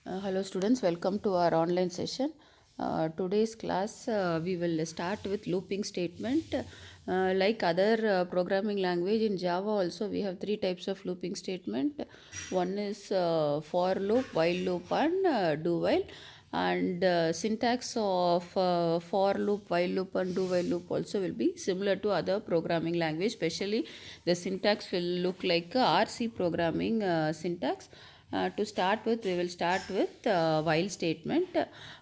Hello students, welcome to our online session. Today's class we will start with looping statement. Like other programming language in Java also we have three types of looping statement. One is for loop, while loop and do while. And syntax of for loop, while loop and do while loop also will be similar to other programming language. Especially the syntax will look like RC programming syntax. To start with, we will start with while statement.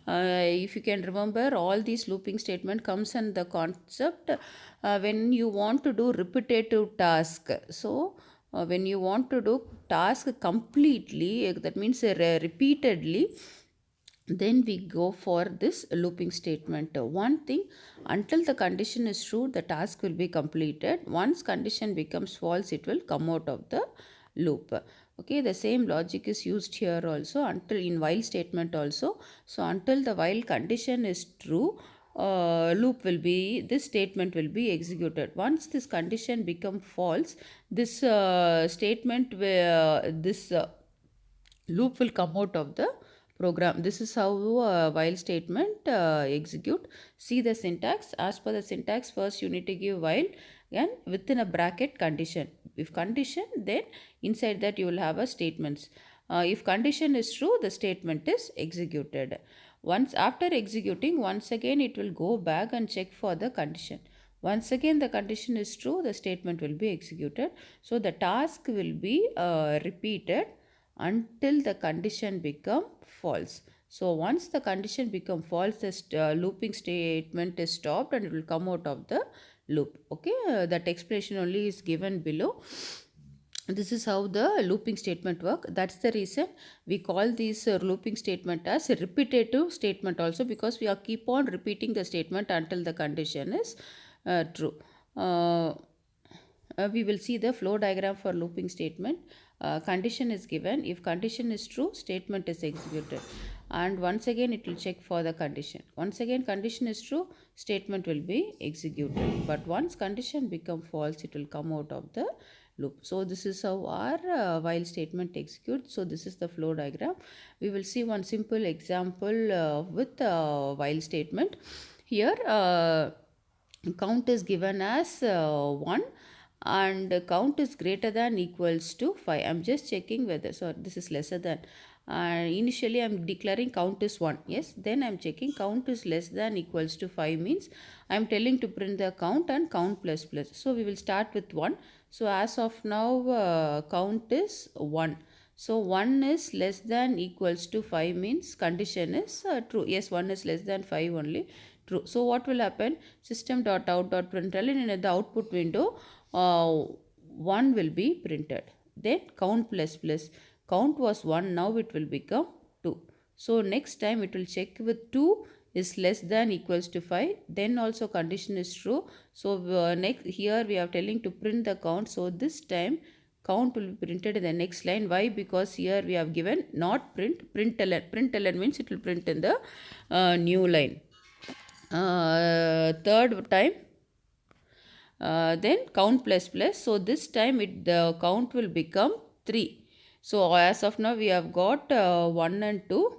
If you can remember, all these looping statement comes in the concept when you want to do repetitive task. So when you want to do task completely, that means repeatedly, then we go for this looping statement. One thing, until the condition is true, the task will be completed. Once condition becomes false, it will come out of the loop. Okay, the same logic is used here also, until in while statement also. So until the while condition is true, loop will be, this statement will be executed. Once this condition become false, this statement will, this loop will come out of the program. This is how while statement execute. See the syntax. As per the syntax, first you need to give while and within a bracket condition. If condition, then inside that you will have a statements. If condition is true, the statement is executed. Once after executing, once again it will go back and check for the condition. Once again the condition is true, the statement will be executed. So the task will be repeated until the condition become false. So once the condition become false, the looping statement is stopped and it will come out of the loop. Okay, that explanation only is given below. This is how the looping statement work. That's the reason we call this looping statement as a repetitive statement also, because we are keep on repeating the statement until the condition is true. We will see the flow diagram for looping statement. Condition is given. If condition is true, statement is executed. And once again it will check for the condition. Once again condition is true, statement will be executed. But once condition become false, it will come out of the loop. So this is how our while statement executes. So this is the flow diagram. We will see one simple example with while statement. Here count is given as 1 and count is greater than equals to 5. I'm just checking whether, so this is lesser than. Initially I'm declaring count is 1. Yes, then I'm checking count is less than equals to 5 means I'm telling to print the count and count plus plus. So we will start with 1. So as of now count is 1. So 1 is less than equals to 5 means condition is true. Yes, 1 is less than 5 only. True. So what will happen? System.out.println, in the output window 1 will be printed. Then count plus plus. Count was 1, now it will become 2. So next time it will check with 2 is less than equals to 5. Then also condition is true. So next here we are telling to print the count. So this time count will be printed in the next line. Why? Because here we have given not print, println. Println means it will print in the new line. Third time then count plus plus. So this time the count will become 3. So as of now we have got 1 and 2.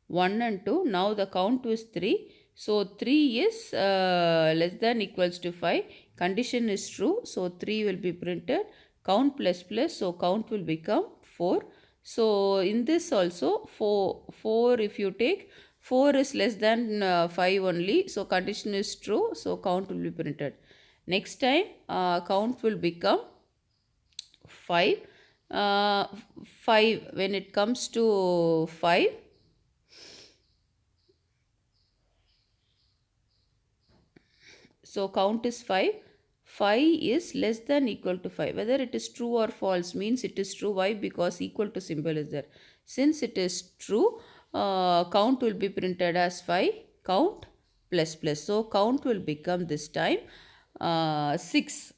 1 and 2. Now the count is 3. So 3 is less than equals to 5. Condition is true. So 3 will be printed. Count plus plus. So count will become 4. So in this also 4 if you take, 4 is less than 5 only. So condition is true. So count will be printed. Next time count will become 5. 5 when it comes to 5, so count is 5. 5 is less than equal to 5. Whether it is true or false means it is true. Why? Because equal to symbol is there. Since it is true, count will be printed as 5. Count plus plus. So count will become this time 6.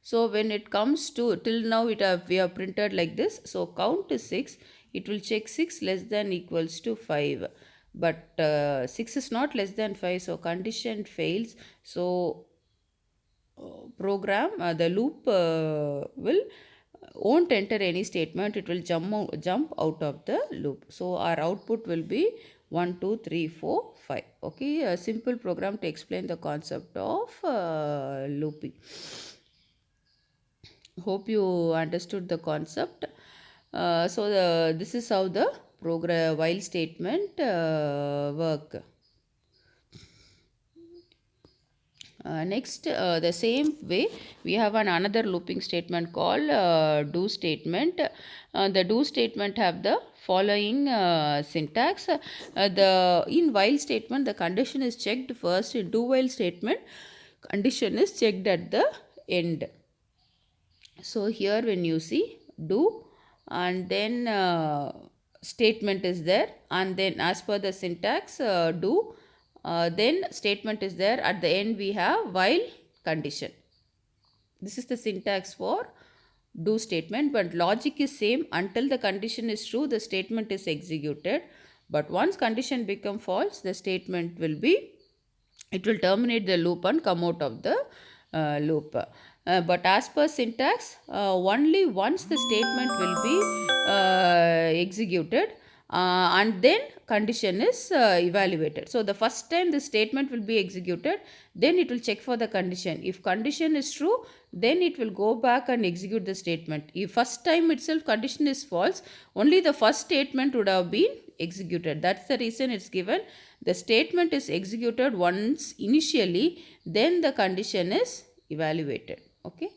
So when it comes to, till now we have printed like this. So count is 6. It will check 6 less than equals to 5. But 6 is not less than 5. So condition fails. So program, the loop will won't enter any statement, it will jump out of the loop. So our output will be 1 2 3 4 5. Okay, a simple program to explain the concept of looping. Hope you understood the concept. This is how the program while statement work. Next, the same way we have another looping statement called do statement. The do statement have the following syntax. The in while statement the condition is checked first. In do while statement condition is checked at the end. So here when you see do and then statement is there, and then as per the syntax do, then statement is there, at the end we have while condition. This is the syntax for do statement, but logic is same. Until the condition is true, the statement is executed, but once condition become false, the statement will be, it will terminate the loop and come out of the loop. But as per syntax, only once the statement will be executed and then condition is evaluated. So the first time the statement will be executed, then it will check for the condition. If condition is true, then it will go back and execute the statement. If first time itself condition is false, only the first statement would have been executed. That's the reason it's given. The statement is executed once initially, then the condition is evaluated. Okay.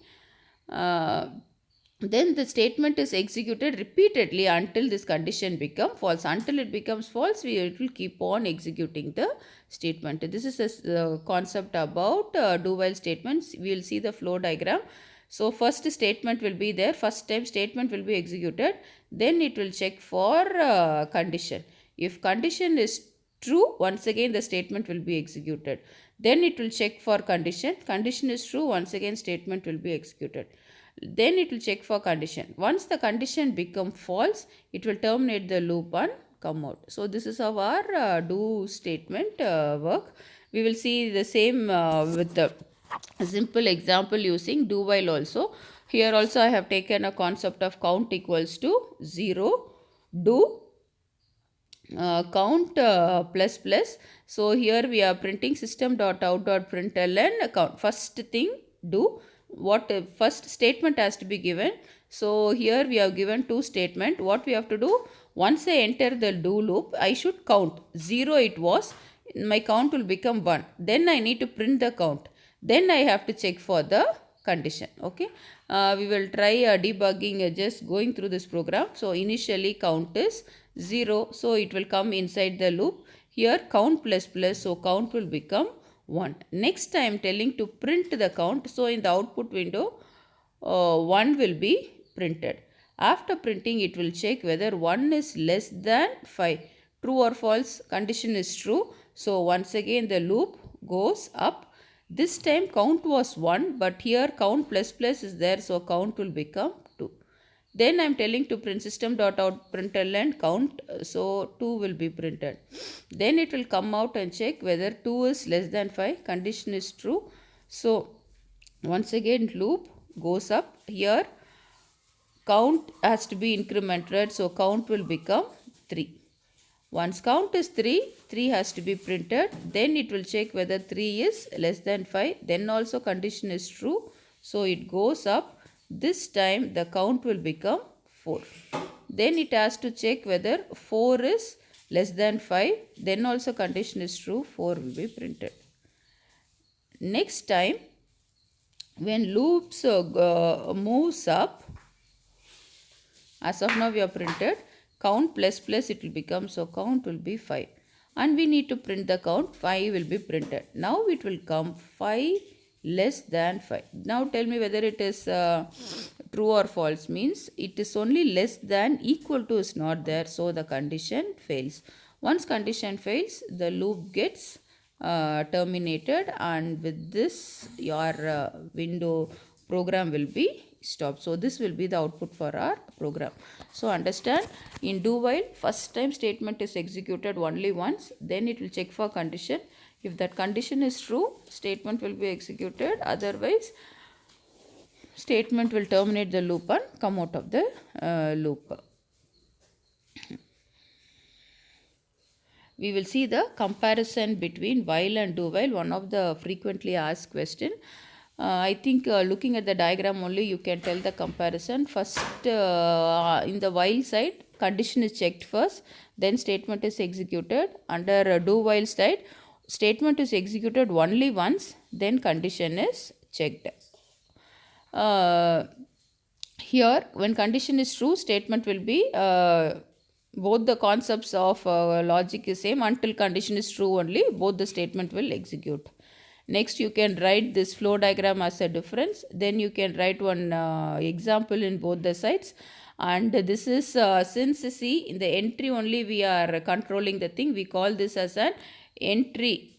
Then the statement is executed repeatedly until this condition becomes false. Until it becomes false, it will keep on executing the statement. This is a concept about do while statements. We will see the flow diagram. So first statement will be there. First time statement will be executed. Then it will check for condition. If condition is true, once again the statement will be executed. Then it will check for condition. Condition is true, once again statement will be executed. Then it will check for condition. Once the condition become false, it will terminate the loop and come out. So this is how our do statement work. We will see the same with the simple example using do while also. Here also I have taken a concept of count equals to 0, do count plus plus. So here we are printing system.out.println count. First thing do, what first statement has to be given. So here we have given two statement. What we have to do, once I enter the do loop, I should count 0 it was, my count will become 1. Then I need to print the count. Then I have to check for the condition. Okay. We will try debugging just going through this program. So initially count is 0, so it will come inside the loop. Here count plus plus, so count will become 1. Next I am telling to print the count. So in the output window 1 will be printed. After printing, it will check whether 1 is less than 5. True or false, condition is true. So once again the loop goes up. This time count was 1, but here count plus plus is there, so count will become 2. Then I am telling to print system.out.println count, so 2 will be printed. Then it will come out and check whether 2 is less than 5. Condition is true. So once again loop goes up. Here count has to be incremented, so count will become 3. Once count is 3, 3 has to be printed. Then it will check whether 3 is less than 5. Then also condition is true, so it goes up. This time the count will become 4. Then it has to check whether 4 is less than 5. Then also condition is true, 4 will be printed. Next time when loops moves up, as of now we have printed count plus plus, it will become, so count will be 5. And we need to print the count, 5 will be printed. Now it will come 5 less than 5. Now tell me whether it is true or false. Means it is only less than, equal to is not there, so the condition fails. Once condition fails, the loop gets terminated, and with this your window program will be stopped. So this will be the output for our program. So understand, in do while first time statement is executed only once, then it will check for condition. If that condition is true, statement will be executed. Otherwise statement will terminate the loop and come out of the loop. We will see the comparison between while and do while, one of the frequently asked question. I think looking at the diagram only you can tell the comparison. First, in the while side, condition is checked first, then statement is executed. Under do while side, statement is executed only once, then condition is checked. Here, when condition is true, statement will be both the concepts of logic is same. Until condition is true only, both the statement will execute. Next, you can write this flow diagram as a difference. Then you can write one example in both the sides. And this is since see in the entry only we are controlling the thing, we call this as an entry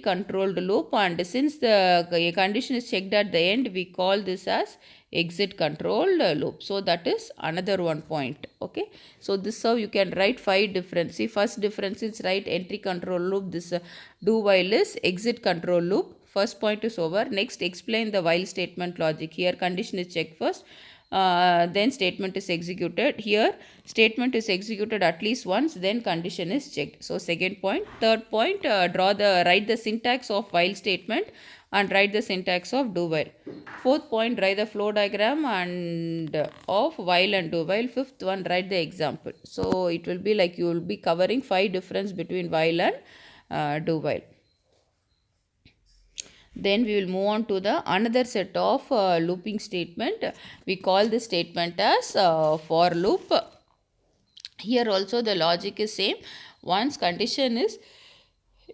controlled loop, and since the condition is checked at the end, we call this as exit controlled loop. So that is another one point. Okay, so this how you can write 5 difference. See, first difference is write entry control loop, this do while is exit control loop. First point is over. Next, explain the while statement logic. Here condition is checked first, then statement is executed. Here statement is executed at least once, then condition is checked. So second point. Third point, write the syntax of while statement and write the syntax of do while. Fourth point, write the flow diagram and of while and do while. Fifth one, write the example. So it will be like you will be covering 5 difference between while and do while. Then we will move on to the another set of looping statement. We call this statement as for loop. Here also the logic is same. Once condition is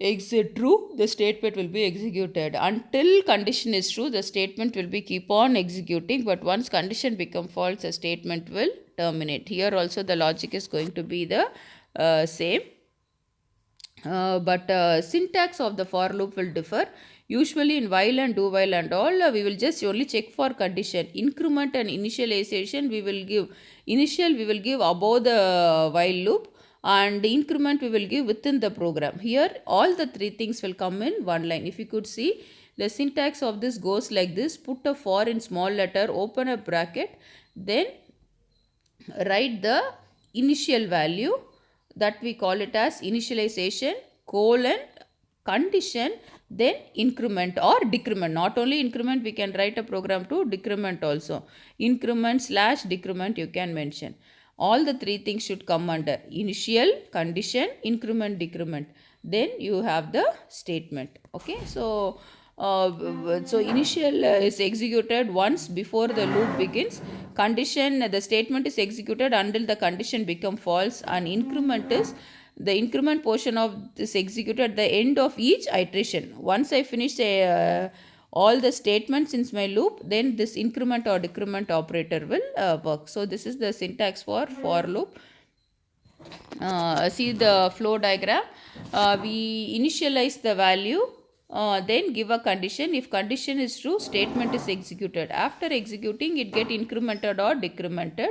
exit true, the statement will be executed. Until condition is true, the statement will be keep on executing, but once condition become false, the statement will terminate. Here also the logic is going to be the same. But syntax of the for loop will differ. Usually in while and do while and all, we will just only check for condition. Increment and initialization we will give. Initial we will give above the while loop, and increment we will give within the program. Here all the 3 things will come in one line. If you could see, the syntax of this goes like this. Put a for in small letter, open a bracket, then write the initial value, that we call it as initialization, colon, condition, then increment or decrement. Not only increment, we can write a program to decrement also. Increment / decrement you can mention. All the 3 things should come under initial, condition, increment, decrement. Then you have the statement. Okay, so initial is executed once before the loop begins. Condition, the statement is executed until the condition become false, and increment is the increment portion of this executed at the end of each iteration. Once I finish all the statements in my loop, then this increment or decrement operator will work. So this is the syntax for loop. See the flow diagram. We initialize the value, then give a condition. If condition is true, statement is executed. After executing, it get incremented or decremented.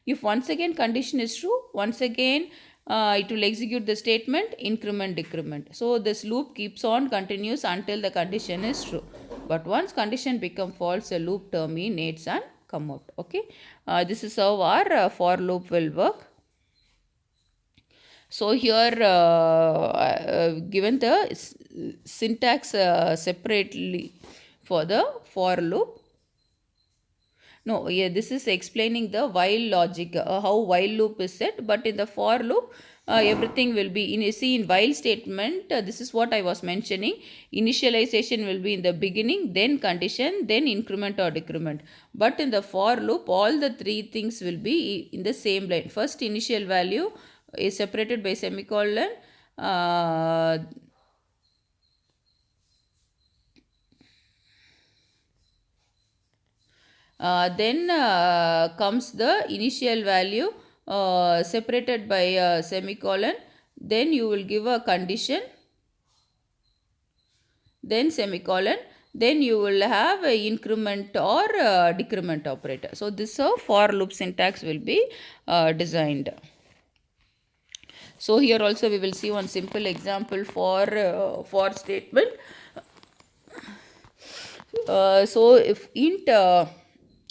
If once again condition is true, once again it will execute the statement, increment, decrement. So this loop keeps on continues until the condition is true. But once condition become false, the loop terminates and come out. Okay, this is how our for loop will work. So here given the syntax separately for the for loop. No, yeah, this is explaining the while logic, how while loop is set. But in the for loop, everything will be in. See, in while statement, this is what I was mentioning. Initialization will be in the beginning, then condition, then increment or decrement. But in the for loop, all the 3 things will be in the same line. First, initial value is separated by semicolon. Then comes the initial value separated by semicolon. Then you will give a condition, then semicolon, then you will have a increment or decrement operator. So this for loop syntax will be designed. So here also we will see one simple example for statement. So if int,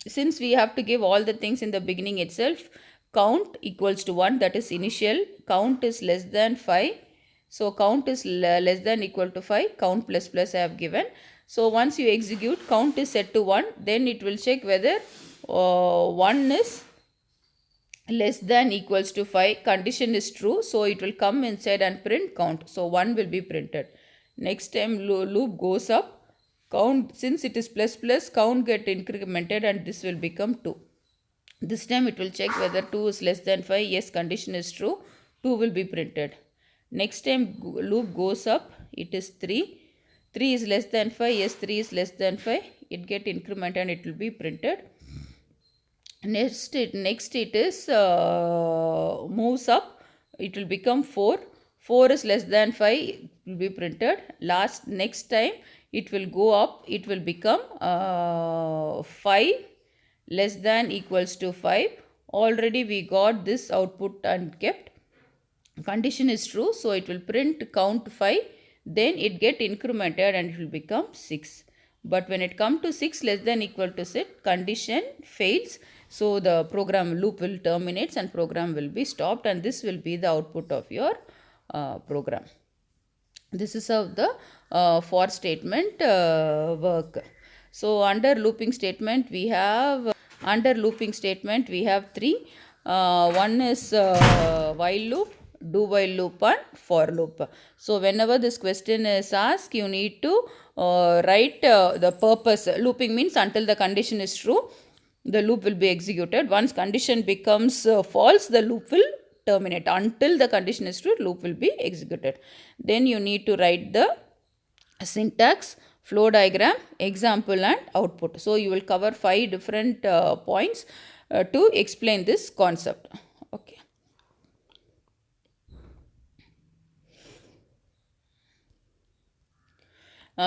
since we have to give all the things in the beginning itself, count equals to 1, that is initial, count is less than 5. So count is less than equal to 5, count plus plus I have given. So once you execute, count is set to 1, then it will check whether 1 is less than equals to 5, condition is true, so it will come inside and print count, so 1 will be printed. Next time loop goes up, count, since it is plus plus, count get incremented and this will become 2. This time it will check whether 2 is less than 5, yes, condition is true, 2 will be printed. Next time loop goes up, it is 3, 3 is less than 5, yes, 3 is less than 5, it get incremented and it will be printed. Next it is moves up, it will become 4, 4 is less than 5, it will be printed. Next time it will go up, it will become 5 less than equals to 5. Already we got this output and kept, condition is true, so it will print count 5, then it get incremented and it will become 6. But when it come to 6 less than equal to 6, condition fails, so the program loop will terminates and program will be stopped, and this will be the output of your program. This is how the for statement work. So under looping statement we have three. One is while loop, do while loop and for loop. So whenever this question is asked, you need to write the purpose. Looping means until the condition is true, the loop will be executed. Once condition becomes false, the loop will terminate. Until the condition is true, loop will be executed. Then you need to write the syntax, flow diagram, example and output. So you will cover 5 different points to explain this concept. Okay.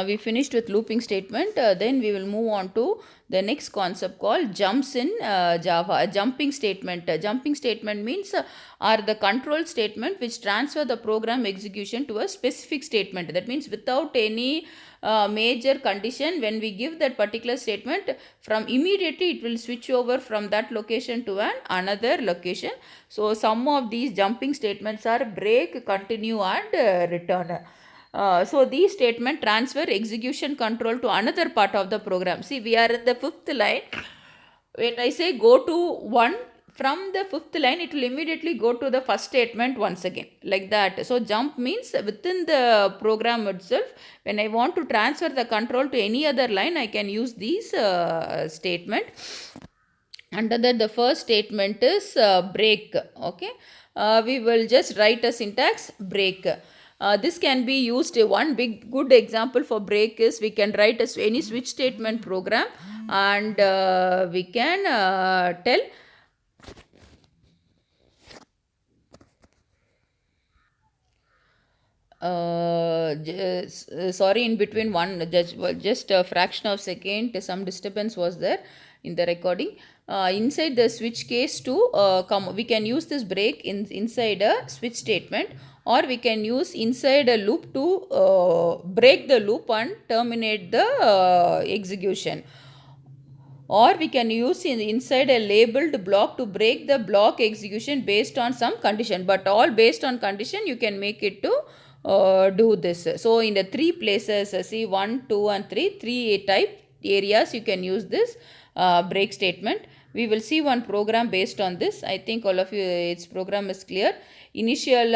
We finished with looping statement. Then we will move on to the next concept called jumps in Java. A jumping statement. Jumping statement means are the control statement which transfer the program execution to a specific statement. That means without any major condition, when we give that particular statement, from immediately it will switch over from that location to another location. So some of these jumping statements are break, continue and return. So these statement transfer execution control to another part of the program. See, we are at the 5th line. When I say go to 1, from the 5th line it will immediately go to the first statement once again, like that. So jump means within the program itself, when I want to transfer the control to any other line, I can use these statement. Under that, the first statement is break. Okay, we will just write a syntax break. This can be used. One big good example for break is we can write any switch statement program, and we can tell sorry, in between just a fraction of second some disturbance was there in the recording. Inside the switch case to we can use this break inside a switch statement, or we can use inside a loop to break the loop and terminate the execution, or we can use inside a labeled block to break the block execution based on some condition, but all based on condition you can make it to do this. So in the 3 places, see 1, 2 and 3 type areas you can use this break statement. We will see one program based on this. I think all of you, its program is clear. Initial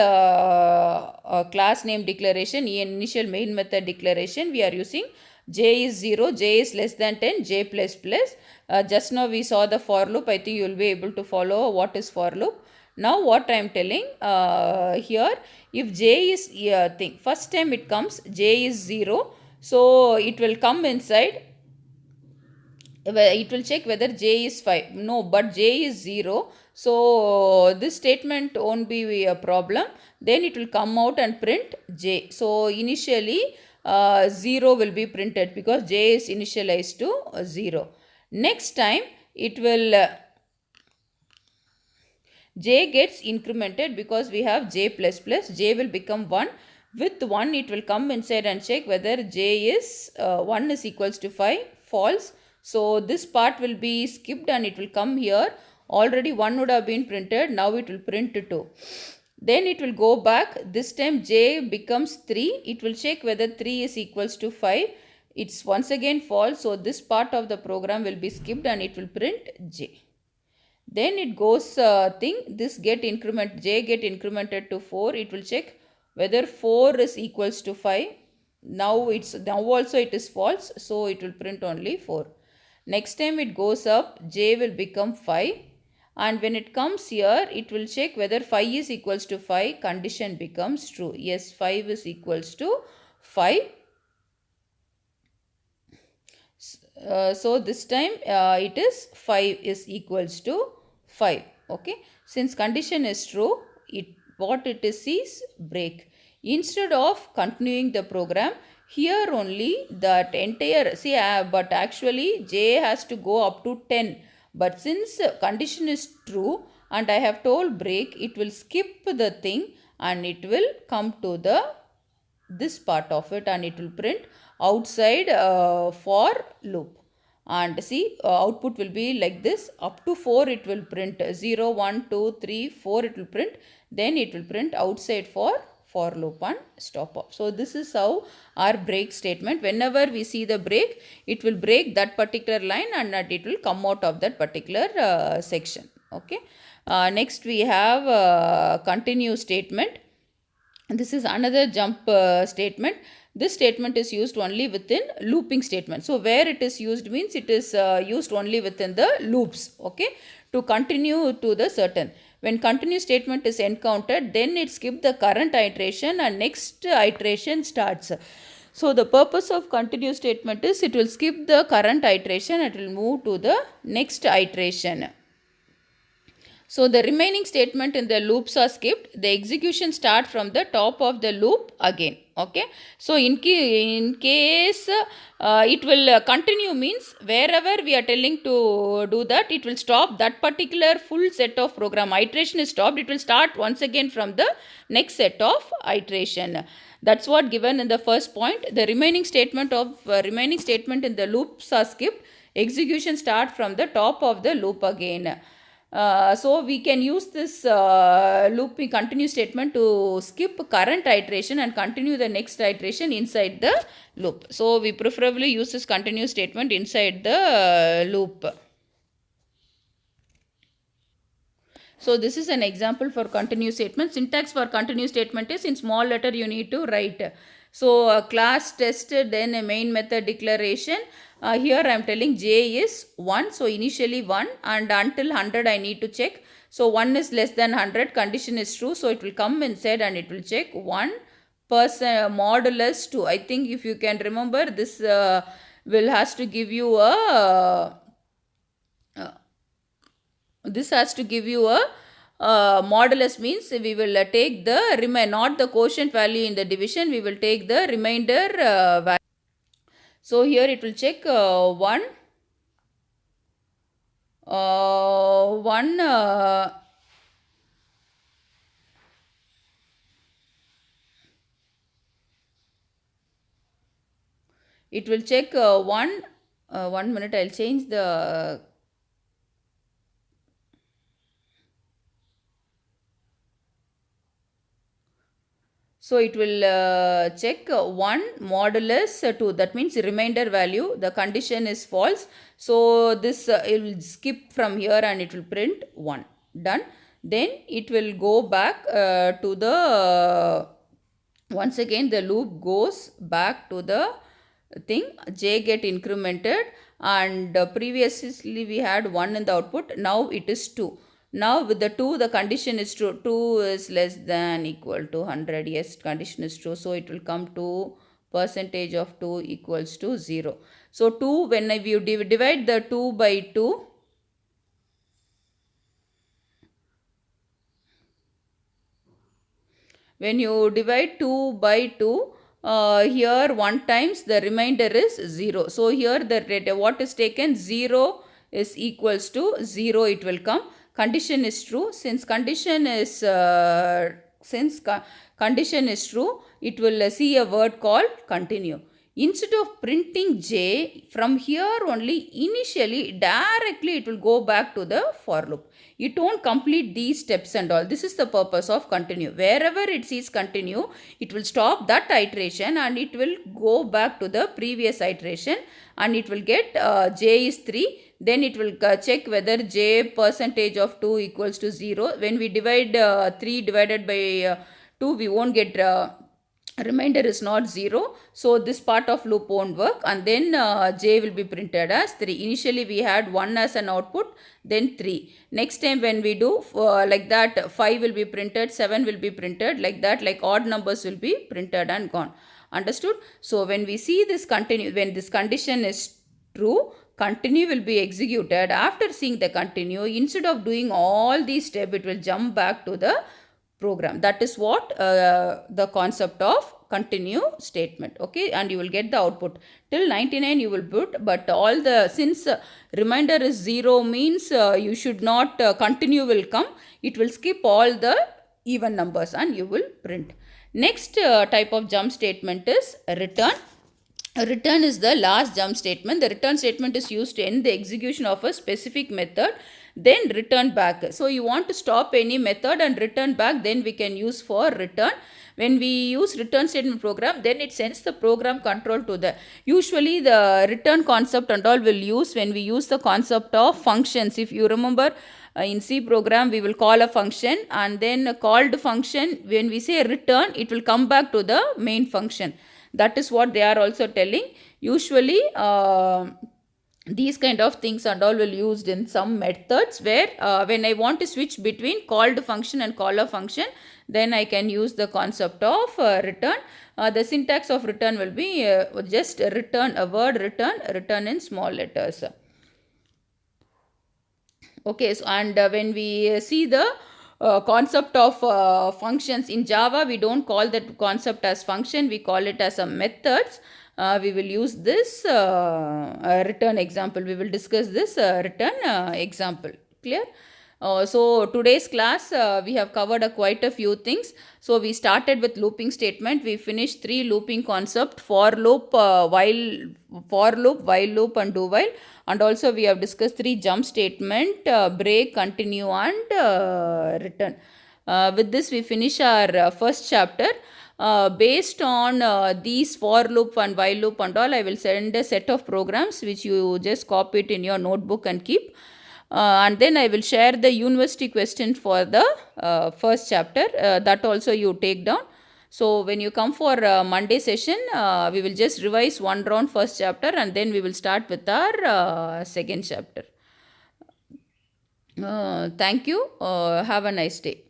class name declaration, initial main method declaration, we are using j is 0, j is less than 10, j plus plus. Just now we saw the for loop. I think you will be able to follow what is for loop. Now what I am telling here, if j is thing, first time it comes, j is 0, so it will come inside. It will check whether j is 5. No, but j is 0. So this statement won't be a problem. Then it will come out and print j. So initially 0 will be printed because j is initialized to 0. Next time it will j gets incremented because we have j plus plus, j will become 1. With 1 it will come inside and check whether j is 1 is equals to 5, false. So this part will be skipped and it will come here. Already 1 would have been printed, now it will print 2. Then it will go back. This time j becomes 3. It will check whether 3 is equals to 5. It's once again false. So this part of the program will be skipped and it will print j. Then it goes this get increment, j get incremented to 4. It will check whether 4 is equals to 5. Now also it is false. So it will print only 4. Next time it goes up, j will become 5. And when it comes here, it will check whether 5 is equals to 5. Condition becomes true. Yes, 5 is equals to 5. So this time it is 5 is equals to 5. Okay. Since condition is true, what it is break. Instead of continuing the program, here only that entire, see, but actually j has to go up to 10. But since condition is true and I have told break, it will skip the thing and it will come to the this part of it and it will print outside for loop. And see, output will be like this. Up to 4 it will print 0, 1, 2, 3, 4 it will print. Then it will print outside for loop and stop off. So this is how our break statement, whenever we see the break, it will break that particular line and that it will come out of that particular section. Okay. Next we have continue statement. This is another jump statement. This statement is used only within looping statement. So where it is used means it is used only within the loops. Okay, to continue to the certain. When continue statement is encountered, then it skips the current iteration and next iteration starts. So the purpose of continue statement is it will skip the current iteration and it will move to the next iteration. So the remaining statement in the loops are skipped. The execution start from the top of the loop again. Okay. So in case it will continue means wherever we are telling to do that, it will stop that particular full set of program. Iteration is stopped. It will start once again from the next set of iteration. That's what given in the first point. The remaining statement in the loops are skipped. Execution start from the top of the loop again. So we can use this looping continue statement to skip current iteration and continue the next iteration inside the loop. So we preferably use this continue statement inside the loop. So this is an example for continue statement. Syntax for continue statement is in small letter you need to write. So class test, then a main method declaration. Here I am telling j is 1. So initially 1 and until 100 I need to check. So 1 is less than 100, condition is true. So it will come inside and it will check 1 modulus 2. I think if you can remember, this has to give you a modulus means we will take the not the quotient value in the division, we will take the remainder value. So here it will check 1 it will check 1 minute, I'll change the so it will check 1 modulus 2. That means remainder value. The condition is false. So this it will skip from here and it will print 1. Done. Then it will go back to the once again the loop goes back to the thing. J get incremented and previously we had 1 in the output. Now it is 2. Now with the 2, the condition is true. 2 is less than equal to 100. Yes, condition is true. So it will come to percentage of 2 equals to 0. So 2, when you divide the 2 by 2, when you divide 2 by 2, here 1 times the remainder is 0. So here the what is taken, 0 is equals to 0 it will come. Condition is true. Since condition is since condition is true, it will see a word called continue. Instead of printing J, from here only initially directly it will go back to the for loop. You don't complete these steps and all. This is the purpose of continue. Wherever it sees continue, it will stop that iteration and it will go back to the previous iteration, and it will get J is 3. Then it will check whether J percentage of 2 equals to 0. When we divide 3 divided by 2, we won't get remainder is not 0, so this part of loop won't work, and then J will be printed as 3. Initially we had 1 as an output, then 3. Next time when we do like that, 5 will be printed, 7 will be printed, like that, like odd numbers will be printed and gone. Understood? So when we see this continue, when this condition is true, continue will be executed. After seeing the continue, instead of doing all these steps, it will jump back to the program. That is what the concept of continue statement. Okay, and you will get the output till 99 you will put, but all the, since reminder is 0 means you should not continue will come, it will skip all the even numbers and you will print. Next type of jump statement is return. Return is the last jump statement. The return statement is used to end the execution of a specific method, then return back. So you want to stop any method and return back, then we can use for return. When we use return statement program, then it sends the program control to the, usually the return concept and all will use when we use the concept of functions. If you remember, in C program we will call a function, and then a called function, when we say return, it will come back to the main function. That is what they are also telling. Usually these kind of things and all will used in some methods where when I want to switch between called function and caller function, then I can use the concept of return. The syntax of return will be just return a word, return in small letters. Okay, so and when we see the concept of functions in Java, we don't call that concept as function, we call it as a methods. We will use this return example. We will discuss this return example. Clear? So today's class we have covered quite a few things. So we started with looping statement. We finished 3 looping concept: for loop, while loop and do while. And also we have discussed 3 jump statement: break, continue and return. With this we finish our first chapter. Based on these for loop and while loop and all, I will send a set of programs which you just copy it in your notebook and keep. And then I will share the university question for the first chapter. That also you take down. So when you come for Monday session, we will just revise one round first chapter, and then we will start with our second chapter. Thank you. Have a nice day.